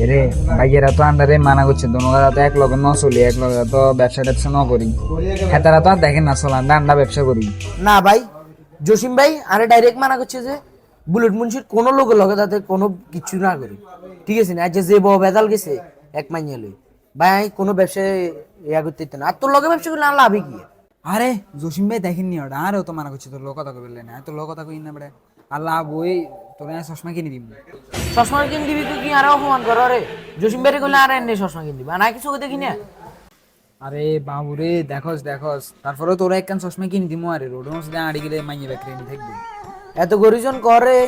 এরে ভাইয়েরা তো আন্ডারে মানা করছে দোনোরা তো এক লগে ন চলি এক লগে তো ব্যবসা ট্যাবসা ন করি হেতারা তো আর দেখেন না চলান আন্ডা ব্যবসা করি না ভাই, জসিম ভাই আরে ডাইরেক্ট মানা করছে যে বুলেট মুন্সির কোনো লোকের লগে তাতে কোনো কিছু না করি, ঠিক আছে না? আজ যে বউ বেদাল গেছে এক মাইনে লই ভাই, কোনো ব্যবসায় ইয়া করতে দিতে না। আর তোর লগে ব্যবসা করলে আর লাভই কি? আরে জসিম ভাই দেখেননি ওটা আরেও তো মানা করছে তোর লোক কথা কইলে না তোর লোক কথা কই না বেড়ে আল্লাহ বই তোর চশমা কিনে দিব চশমা কিনে দিবি তুই, কি আরে অপমান কর রে? জসিম ভাই করলে আর এনে চশমা কিনে দিবি, আর না কিছু দেখি না। আরে বাবুরে দেখোস দেখোস তারপরে তোরা একখান চশমা কিনে দিমু আরে রোড মধ্যে আড়ি গেলে মাইয়ে বেকরে থাকবে এত গরিজন করে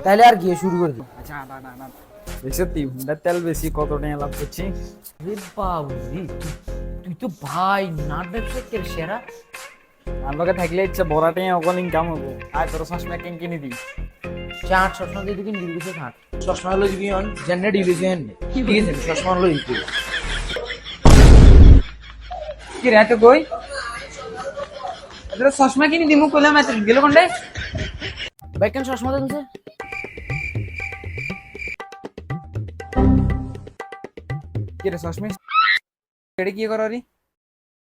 তাইলে আর কি শুরু করে দিবি? আচ্ছা না না না সত্যি হুন্ডার তেল বেশি কত টাকা লাভ করছি রে বাবু রে, তুই তো ভাই নাট ব্যবসা কে সেরা। আমার লগে থাকলে ইচ্ছা বড় টাকা অকল ইনকাম হবো আর তোর চশমা কিনে দিই চার চশমা দিয়ে তুই ডিভিশন থাক, চশমা হলো দিবি অন জেনে ডিভিশন, ঠিক আছে? চশমা হলো দিবি। কি রে তো কই তোর চশমা কিনে দিমু কইলাম এত গেল কোনডে ভাই কেন চশমা দেন? কি রে চশমা এটা কি করি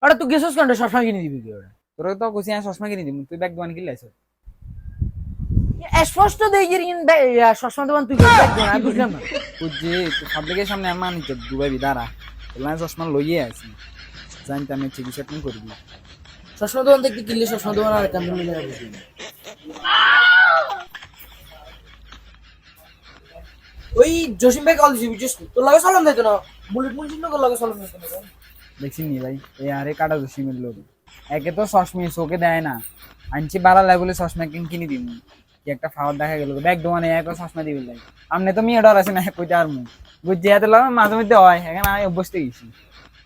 আরে তুই গেছস কেন চশমা কিনে দিবি কি ওরা? তোর তো কইছি আমি চশমা কিনে দিমু তুই ব্যাগ দোকান কিনলে আইছ স্পষ্ট দেই যে চশমা দোকান তুই ব্যাগ দোকান, আমি বুঝলাম না। বুঝছি তুই পাবলিকের সামনে আমার মানিক দুবাই দাঁড়া তোলা চশমা লইয়ে আছি জানতে আমি চিকিৎসা কোন করবি চশমা দোকান দেখতে কিনলে চশমা দোকান আর কেমন মিলে বুঝলি না। ওই জসিম ভাই কল দিবি, বুঝছিস? তোর লাগে চলন দিত না, বুলেট মুন্সির লোকের লাগে চলন দিত না। দেখছি নি ভাই এই আরে কাটা জসিমের লোক একে তো চশমা চোখে দেয় না আনছি বাড়া লাগে বলে চশমা কিনে দিম কি একটা ফাওয়ার দেখা গেল ব্যাগ দোকানে এক চশমা দিবি লাগে আমনে তো মেয়ে ডর আছে না কইতে আর মু বুঝছি এত মাঝে মধ্যে হয় এখানে আমি অভ্যস্ত গেছি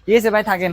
ঠিক আছে ভাই থাকেন